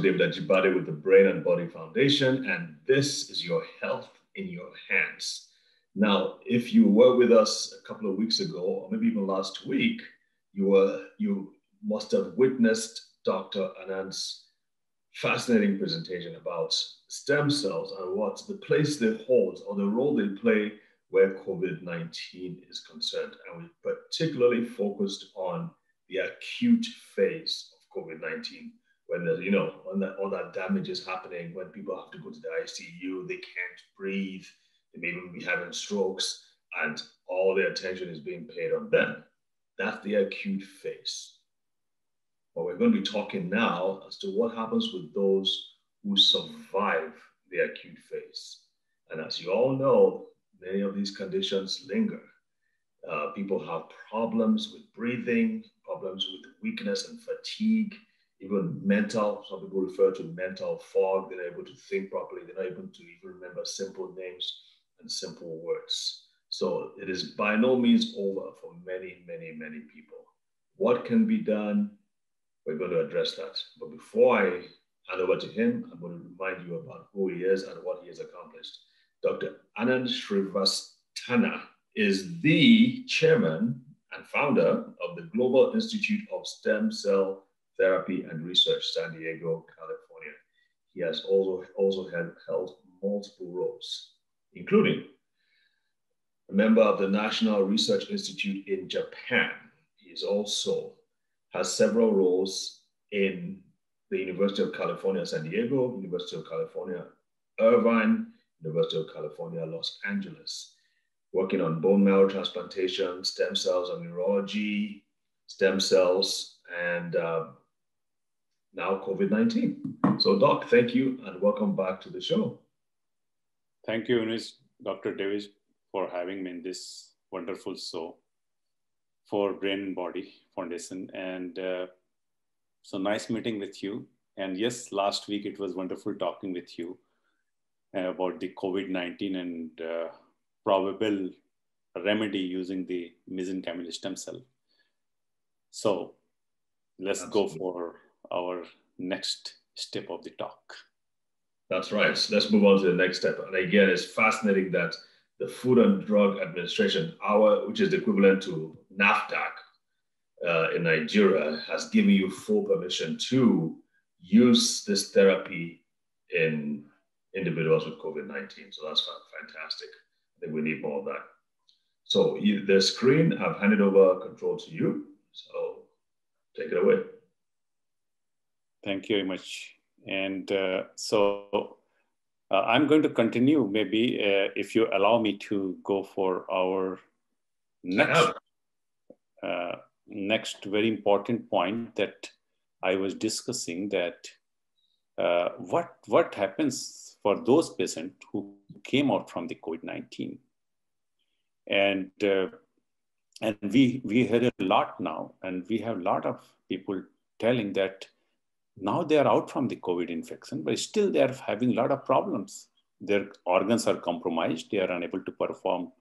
David Ajibade with the Brain and Body Foundation, and this is your health in your hands. Now, if you were with us a couple of weeks ago, or maybe even last week, you must have witnessed Dr. Anand's fascinating presentation about stem cells and what the place they hold or the role they play where COVID-19 is concerned. And we particularly focused on the acute phase of COVID-19, when there's, when all that damage is happening, when people have to go to the ICU, they can't breathe, they may even be having strokes, and all their attention is being paid on them. That's the acute phase. But we're going to be talking now as to what happens with those who survive the acute phase. And as you all know, many of these conditions linger. People have problems with breathing, problems with weakness and fatigue, even mental. Some people refer to mental fog. They're not able to think properly. They're not able to even remember simple names and simple words. So it is by no means over for many, many, many people. What can be done? We're going to address that. But before I hand over to him, I'm going to remind you about who he is and what he has accomplished. Dr. Anand Srivastava is the chairman and founder of the Global Institute of Stem Cell Therapy and Research, San Diego, California. He has also held multiple roles, including a member of the National Research Institute in Japan. He is also has several roles in the University of California, San Diego, University of California, Irvine, University of California, Los Angeles, working on bone marrow transplantation, stem cells and neurology, stem cells, and now COVID-19. So Doc, thank you and welcome back to the show. Thank you, Dr. Davis, for having me in this wonderful show for Brain and Body Foundation. And so nice meeting with you. And yes, last week it was wonderful talking with you about the COVID-19 and probable remedy using the mesenchymal stem cell. So let's go for our next step of the talk. That's right. So let's move on to the next step. And again, it's fascinating that the Food and Drug Administration, which is the equivalent to NAFDAC in Nigeria, has given you full permission to use this therapy in individuals with COVID-19. So that's fantastic. I think we need more of that. So the screen, I've handed over control to you. So take it away. Thank you very much. And I'm going to continue, maybe if you allow me to go for our next very important point that I was discussing, that what happens for those patients who came out from the COVID-19. And we heard a lot now, and we have a lot of people telling that now they are out from the COVID infection, but still they are having a lot of problems. Their organs are compromised. They are unable to perform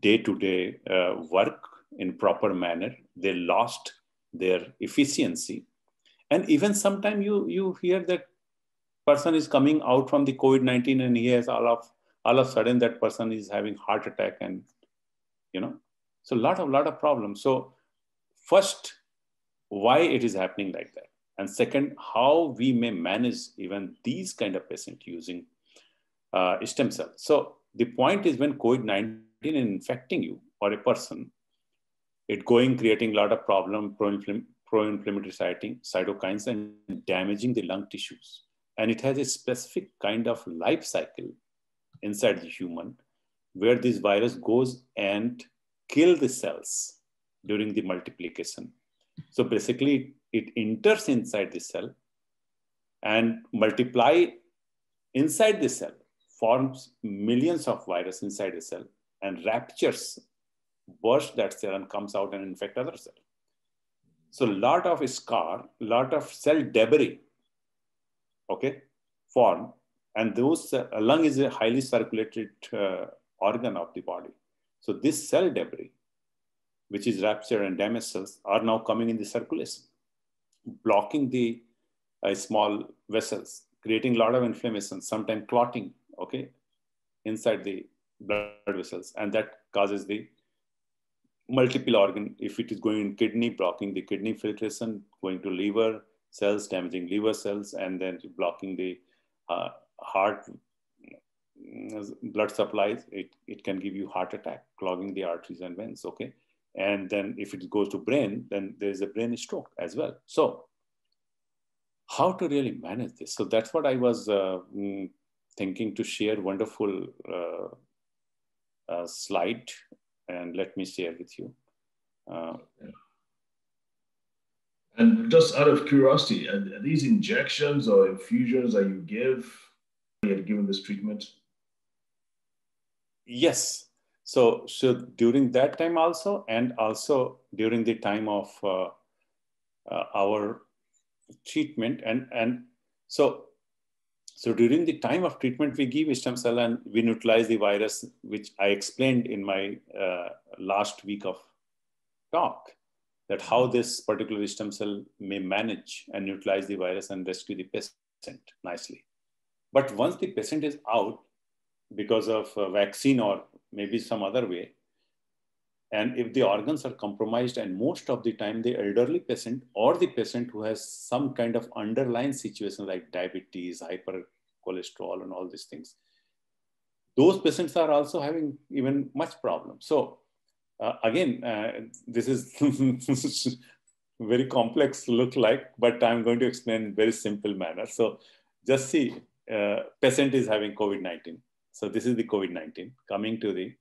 day-to-day work in proper manner. They lost their efficiency. And even sometimes you hear that person is coming out from the COVID-19 and he has all of a sudden that person is having heart attack, and so a lot of problems. So first, why it is happening like that? And second, how we may manage even these kind of patients using stem cells. So the point is, when COVID-19 is infecting you or a person, it creating a lot of problem, pro-inflammatory cytokines and damaging the lung tissues. And it has a specific kind of life cycle inside the human where this virus goes and kill the cells during the multiplication. So basically, it enters inside the cell and multiply inside the cell, forms millions of viruses inside the cell and raptures, bursts that cell and comes out and infect other cells. So a lot of scar, a lot of cell debris, form. And those lung is a highly circulated organ of the body. So this cell debris, which is ruptured and damaged cells, are now coming in the circulation, blocking the small vessels, creating a lot of inflammation, sometimes clotting, okay, inside the blood vessels. And that causes the multiple organ. If it is going in kidney, blocking the kidney filtration, going to liver cells, damaging liver cells, and then blocking the heart blood supplies. It can give you heart attack, clogging the arteries and veins, okay? And then if it goes to brain, then there is a brain stroke as well. So how to really manage this? So that's what I was thinking to share. Wonderful slide, and let me share with you. And just out of curiosity, are these injections or infusions that you give, given this treatment? Yes. So during that time also, and also during the time of our treatment, and so during the time of treatment, we give stem cell and we neutralize the virus, which I explained in my last week of talk, that how this particular stem cell may manage and neutralize the virus and rescue the patient nicely. But once the patient is out because of a vaccine or maybe some other way, and if the organs are compromised, and most of the time the elderly patient or the patient who has some kind of underlying situation like diabetes, hypercholesterol, and all these things, those patients are also having even much problem. So again, this is very complex look like, but I'm going to explain in very simple manner. So just see, patient is having COVID-19. So this is the COVID-19 coming to the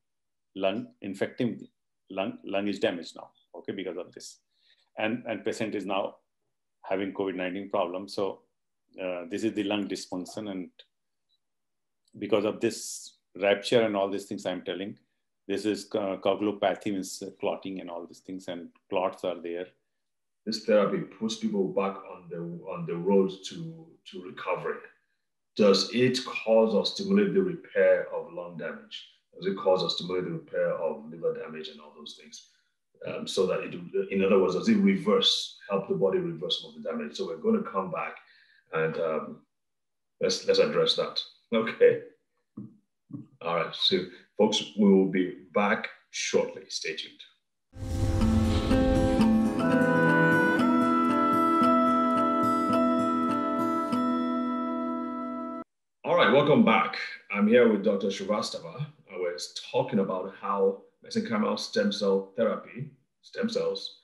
lung, infecting the lung is damaged now, okay, because of this. And patient is now having COVID-19 problem. So this is the lung dysfunction, and because of this rupture and all these things I'm telling, this is coagulopathy, means clotting and all these things, and clots are there. This therapy puts people back on the road to recovery. Does it cause or stimulate the repair of lung damage? Does it cause or stimulate the repair of liver damage and all those things? So that it, in other words, does it help the body reverse some of the damage? So we're going to come back and let's address that. Okay. All right. So folks, we will be back shortly. Stay tuned. All right, welcome back. I'm here with Dr. Srivastava. We're talking about how mesenchymal stem cell therapy, stem cells,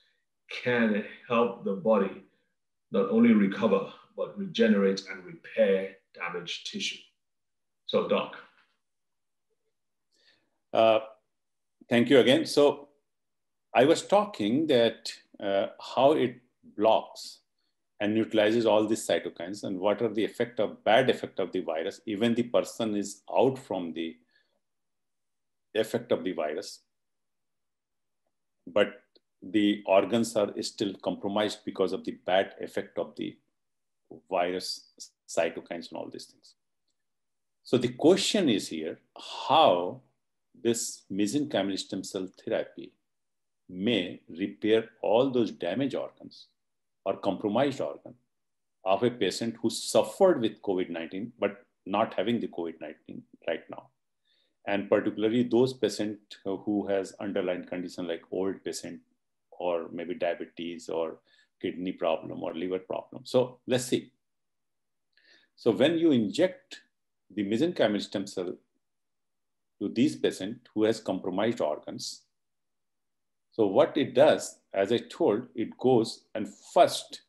can help the body not only recover, but regenerate and repair damaged tissue. So, Doc. Thank you again. So I was talking that how it blocks and neutralizes all these cytokines, and what are the bad effect of the virus. Even the person is out from the effect of the virus, but the organs are still compromised because of the bad effect of the virus, cytokines, and all these things. So the question is here, how this mesenchymal stem cell therapy may repair all those damaged organs or compromised organ of a patient who suffered with COVID-19, but not having the COVID-19 right now. And particularly those patients who has underlying condition like old patient, or maybe diabetes or kidney problem or liver problem. So let's see. So when you inject the mesenchymal stem cell to these patients who has compromised organs, so what it does, as I told, it goes and first,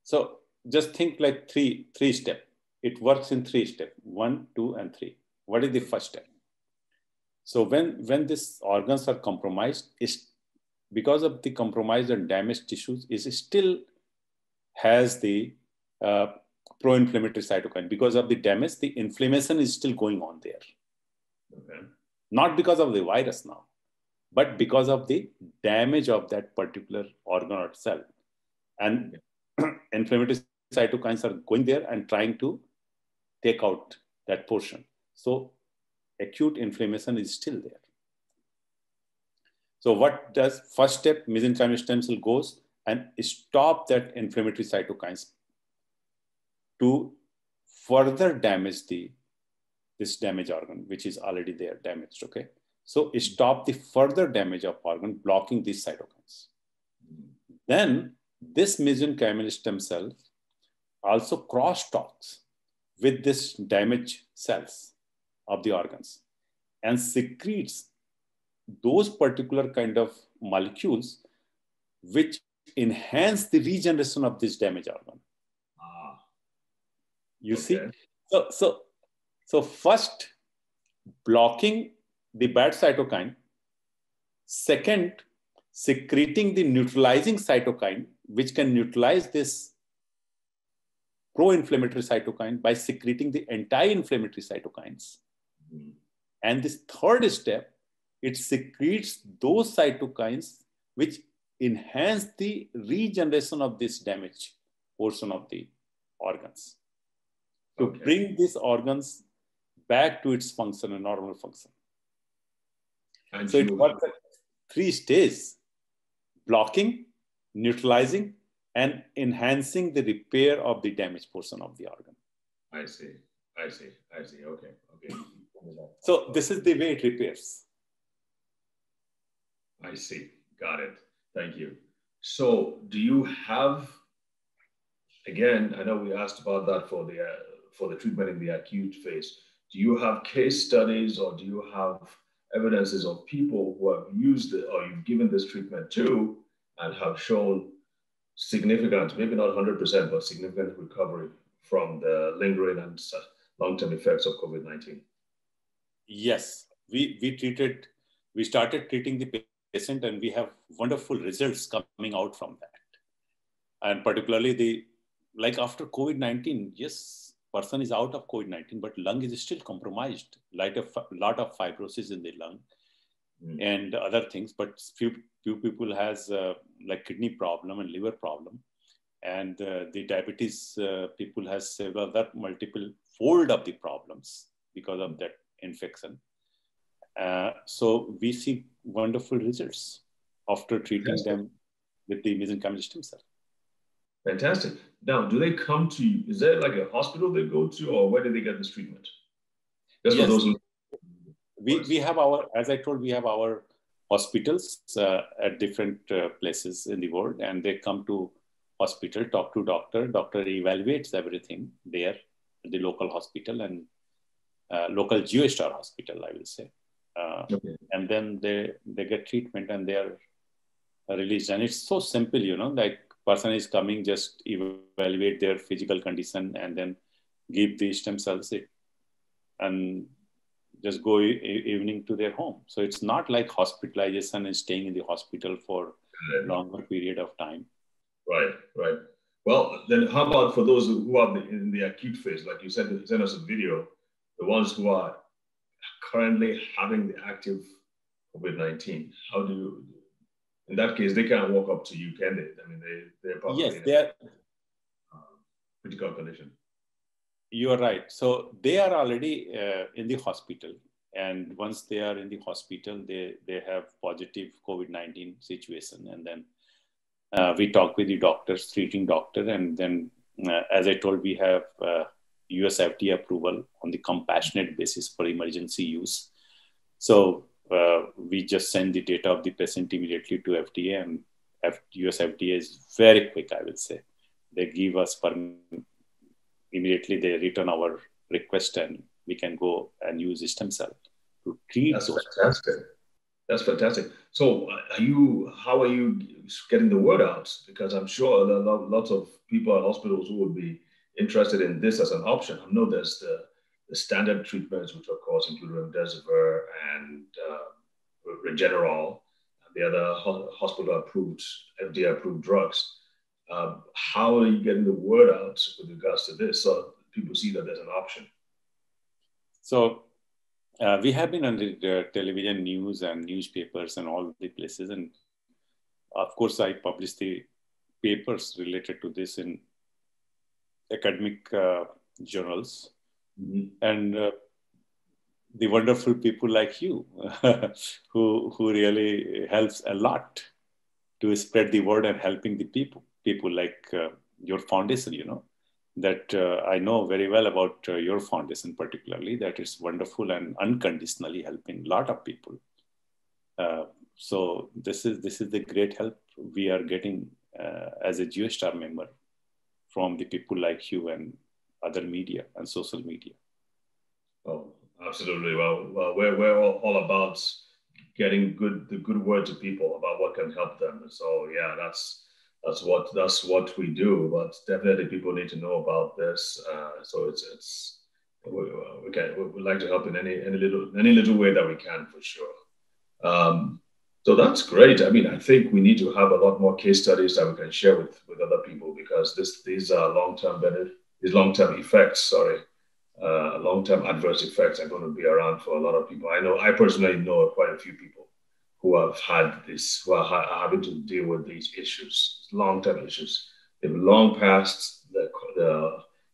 so just think like three steps. It works in 3 steps, 1, 2, and 3. What is the first step? So when these organs are compromised, because of the compromised and damaged tissues, it still has the pro-inflammatory cytokine. Because of the damage, the inflammation is still going on there. Okay. Not because of the virus now, but because of the damage of that particular organ or cell. And inflammatory cytokines are going there and trying to take out that portion. So acute inflammation is still there. So what does first step, mesenchymal stem cell goes and stop that inflammatory cytokines, to further damage this damaged organ, which is already there damaged, okay? So stop the further damage of organ, blocking these cytokines. Then this mesenchymal stem cell also cross-talks with this damaged cells of the organs and secretes those particular kind of molecules which enhance the regeneration of this damaged organ. You see? So first, blocking the bad cytokine. Second, secreting the neutralizing cytokine, which can neutralize this pro-inflammatory cytokine by secreting the anti-inflammatory cytokines. And this third step, it secretes those cytokines which enhance the regeneration of this damaged portion of the organs to bring these organs back to its function and normal function. And so it works at 3 stages: blocking, neutralizing, and enhancing the repair of the damaged portion of the organ. I see. Okay. So this is the way it repairs. I see. Got it. Thank you. So do you have, again, I know we asked about that for the treatment in the acute phase. Do you have case studies or do you have evidences of people who have used it or you've given this treatment to and have shown significant, maybe not 100%, but significant recovery from the lingering and long-term effects of COVID-19? Yes, we started treating the patient and we have wonderful results coming out from that. And particularly like after COVID-19, yes, person is out of COVID-19, but lung is still compromised. Lot of fibrosis in the lung and other things, but few people has like kidney problem and liver problem. And the diabetes people has several other multiple fold of the problems because of that infection. So we see wonderful results after treating them with the mesenchymal stem cell. Fantastic. Now, do they come to you? Is there like a hospital they go to, or where do they get this treatment? Yes. For those we have our, as I told, we have our hospitals at different places in the world, and they come to hospital, talk to doctor. Doctor evaluates everything there at the local hospital and local Geo-Star hospital, I will say. And then they get treatment and they are released. And it's so simple, like person is coming, just evaluate their physical condition and then give the stem cells and just go evening to their home. So it's not like hospitalization and staying in the hospital for a longer period of time. Right. Well, then how about for those who are in the acute phase, like you said, send us a video, the ones who are currently having the active COVID-19, how do you, in that case, they can't walk up to you, can they? I mean, they're probably in a critical condition. You are right. So they are already in the hospital. And once they are in the hospital, they have positive COVID-19 situation. And then we talk with the doctors, treating doctor. And then, as I told, we have US FDA approval on the compassionate basis for emergency use. So we just send the data of the patient immediately to FDA, and US FDA is very quick, I would say. They give us immediately, they return our request and we can go and use stem cell to treat those. Fantastic. That's fantastic. So how are you getting the word out? Because I'm sure there are lots of people at hospitals who would be interested in this as an option. I know there's the standard treatments, which of course include remdesivir and Regeneron, and the other hospital-approved, FDA-approved drugs. How are you getting the word out with regards to this so people see that there's an option? So we have been on the television news and newspapers and all the places. And of course, I published the papers related to this in academic journals. And the wonderful people like you who really helps a lot to spread the word and helping the people like your foundation, that I know very well about your foundation particularly, that it's wonderful and unconditionally helping a lot of people. So this is the great help we are getting as a GeoStar member from the people like you and other media and social media. Oh, absolutely. Well, we're all about getting the good word to people about what can help them. So yeah, that's what we do. But definitely, people need to know about this. So it's we like to help in any little way that we can for sure. Um, so that's great. I mean, I think we need to have a lot more case studies that we can share with other people because these are these long term effects. Sorry, long term adverse effects are going to be around for a lot of people. I personally know quite a few people who have had this, who are having to deal with these issues, long term issues. They've long passed the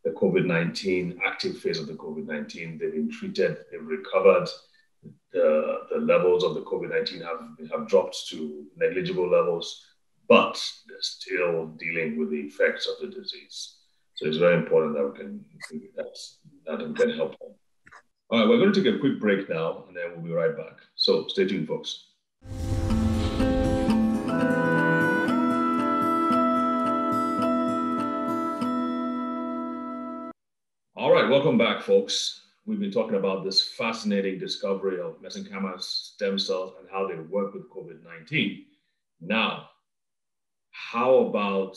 COVID-19 active phase of the COVID-19. They've been treated, they've recovered, the levels of the COVID-19 have dropped to negligible levels, but they're still dealing with the effects of the disease. So it's very important that we can help them. All right, we're going to take a quick break now, and then we'll be right back. So stay tuned, folks. All right, welcome back, folks. We've been talking about this fascinating discovery of mesenchymal stem cells and how they work with COVID-19. Now, how about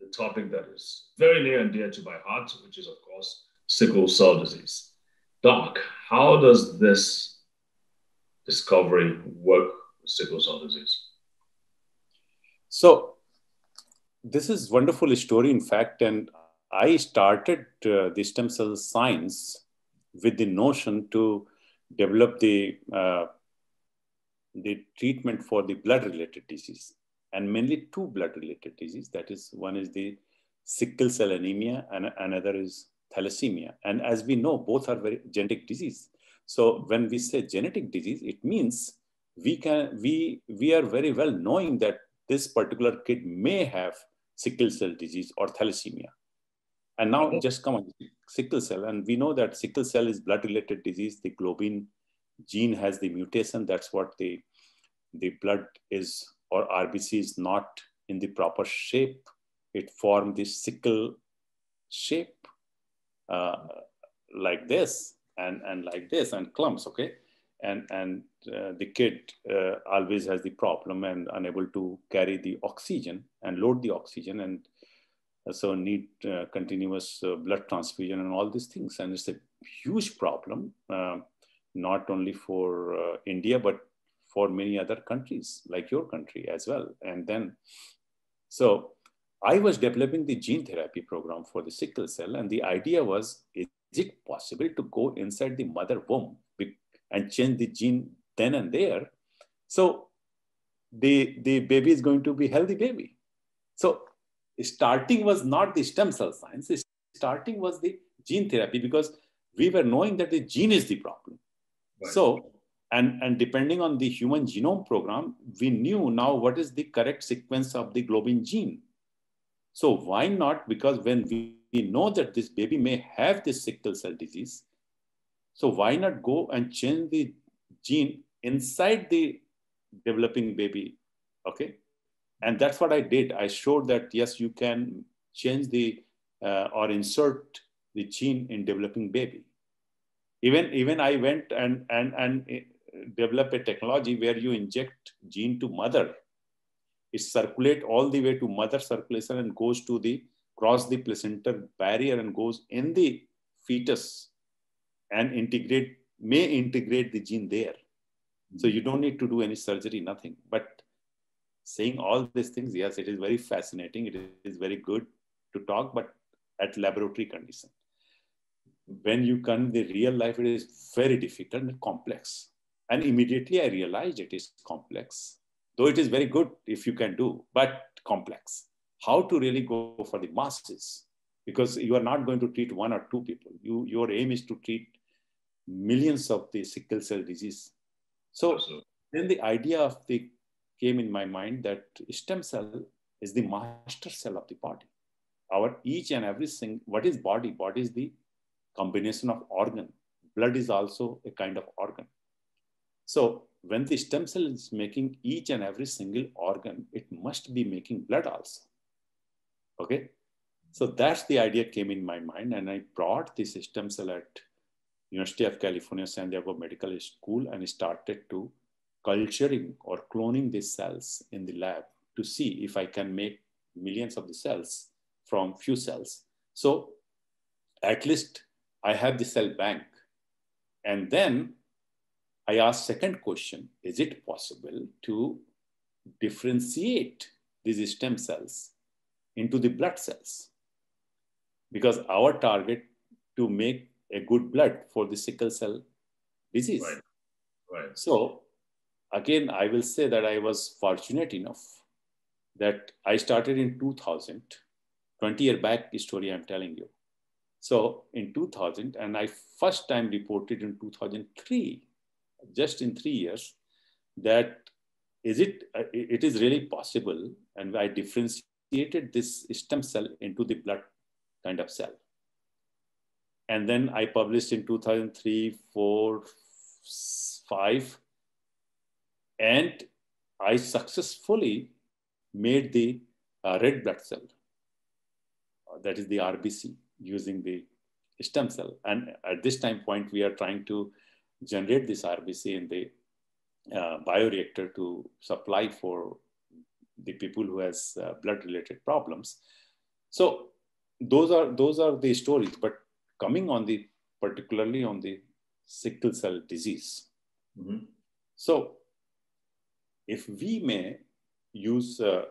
the topic that is very near and dear to my heart, which is, of course, sickle cell disease. Doc, how does this discovery work with sickle cell disease? So, this is a wonderful story, in fact, and I started the stem cell science with the notion to develop the treatment for the blood-related disease, and mainly two blood-related disease. That is, one is the sickle cell anemia, and another is thalassemia. And as we know, both are very genetic disease. So when we say genetic disease, it means we are very well knowing that this particular kid may have sickle cell disease or thalassemia. And now just come on, sickle cell. And we know that sickle cell is blood-related disease. The globin gene has the mutation. That's what the blood is, or RBC is not in the proper shape. It formed this sickle shape like this and like this and clumps, okay? And the kid always has the problem and unable to carry the oxygen and load the oxygen, and so need continuous blood transfusion and all these things. And it's a huge problem, not only for India, but for many other countries like your country as well. And then, so I was developing the gene therapy program for the sickle cell. And the idea was, is it possible to go inside the mother womb and change the gene then and there? So the baby is going to be a healthy baby. So starting was not the stem cell science. Starting was the gene therapy, because we were knowing that the gene is the problem. Right. So, and depending on the human genome program, we knew now what is the correct sequence of the globin gene. So why not? Because when we know that this baby may have this sickle cell disease, so why not go and change the gene inside the developing baby, okay? And that's what I did. I showed that, yes, you can change the, or insert the gene in developing baby. Even I went and developed a technology where you inject gene to mother. It circulates all the way to mother circulation and goes to cross the placental barrier and goes in the fetus and may integrate the gene there. So you don't need to do any surgery, nothing. But saying all these things, yes, it is very fascinating. It is very good to talk, but at laboratory condition. When you come in the real life, it is very difficult and complex. And immediately I realized it is complex, though it is very good if you can do, but complex. How to really go for the masses? Because you are not going to treat one or two people. Your aim is to treat millions of the sickle cell disease. So then the idea came in my mind that stem cell is the master cell of the body. our each and every thing, what is body? Body is the combination of organ. Blood is also a kind of organ. So when the stem cell is making each and every single organ, it must be making blood also. Okay. So that's the idea came in my mind, and I brought this stem cell at University of California, San Diego Medical School, and started to culturing or cloning these cells in the lab to see if I can make millions of the cells from few cells. So at least I have the cell bank. And then I asked second question, is it possible to differentiate these stem cells into the blood cells? Because our target to make a good blood for the sickle cell disease. Right. Right. So again, I will say that I was fortunate enough that I started in 2000, 20-year back story I'm telling you. So in 2000, and I first time reported in 2003, just in 3 years, that it is really possible, and I differentiated this stem cell into the blood kind of cell. And then I published in 2003, 4, 5, and I successfully made the red blood cell, that is the RBC, using the stem cell. And at this time point, we are trying to generate this RBC in the bioreactor to supply for the people who has blood-related problems. So those are the stories. But coming on the particularly on the sickle cell disease. Mm-hmm. So if we may use, still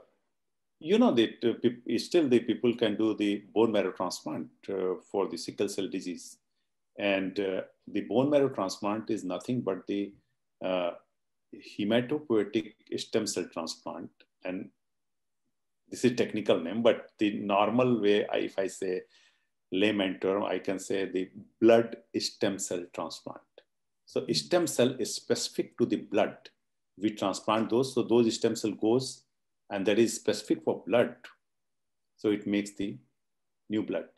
the people can do the bone marrow transplant for the sickle cell disease. And the bone marrow transplant is nothing but the hematopoietic stem cell transplant. And this is technical name, but the normal way, if I say layman term, I can say the blood stem cell transplant. So stem cell is specific to the blood. We transplant those, so those stem cell goes, and that is specific for blood. So it makes the new blood.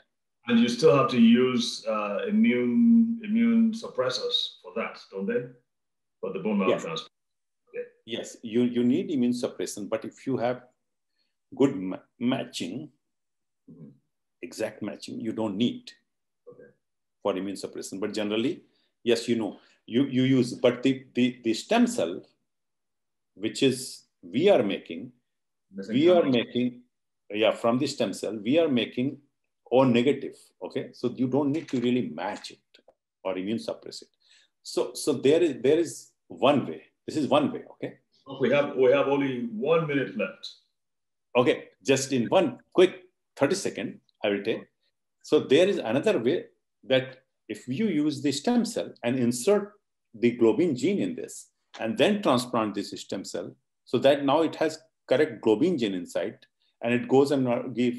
And you still have to use immune suppressors for that, don't they? For the bone marrow transplant. Okay. Yes, you need immune suppression, but if you have good matching, exact matching, you don't need for immune suppression. But generally, yes, you use, but the stem cell, which is we are making from the stem cell, we are making O negative. Okay, so you don't need to really match it or immune suppress it. So there is one way. This is one way. Okay. We have only 1 minute left. Okay, just in one quick 30 seconds, I will take. So there is another way that if you use the stem cell and insert the globin gene in this and then transplant this stem cell, so that now it has correct globin gene inside and it goes and give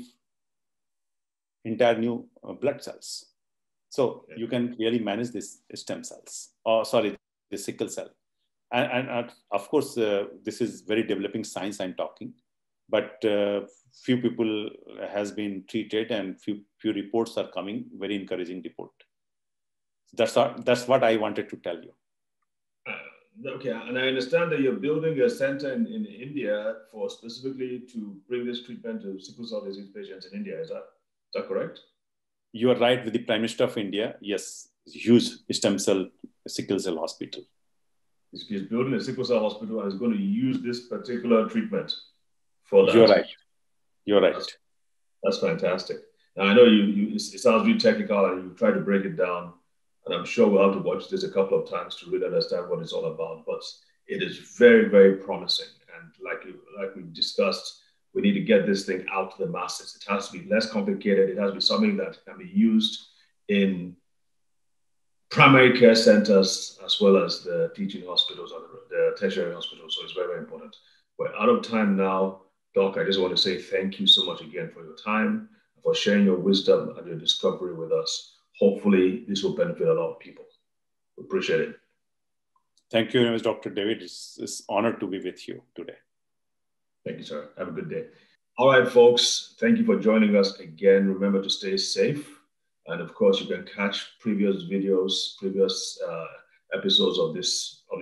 entire new blood cells. So you can really manage this stem cells, the sickle cell. And of course, this is very developing science I'm talking, but few people has been treated and few reports are coming, very encouraging report. That's what I wanted to tell you. Okay, and I understand that you're building a center in India for specifically to bring this treatment to sickle cell disease patients in India. Is that correct? You are right with the Prime Minister of India. Yes, huge sickle cell hospital. He's building a sickle cell hospital and is going to use this particular treatment for that. You're right. You're right. That's fantastic. Now, I know it sounds really technical and you try to break it down. And I'm sure we'll have to watch this a couple of times to really understand what it's all about. But it is very, very promising. And like we discussed, we need to get this thing out to the masses. It has to be less complicated. It has to be something that can be used in primary care centers as well as the teaching hospitals or the tertiary hospitals. So it's very, very important. We're out of time now. Doc, I just want to say thank you so much again for your time, for sharing your wisdom and your discovery with us. Hopefully, this will benefit a lot of people. We appreciate it. Thank you very much, Dr. David. It's an honor to be with you today. Thank you, sir. Have a good day. All right, folks, thank you for joining us again. Remember to stay safe. And of course, you can catch previous videos, previous episodes of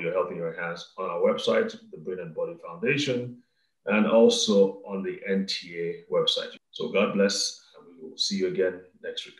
Your Health in Your Hands on our website, the Brain and Body Foundation, and also on the NTA website. So God bless, and we will see you again next week.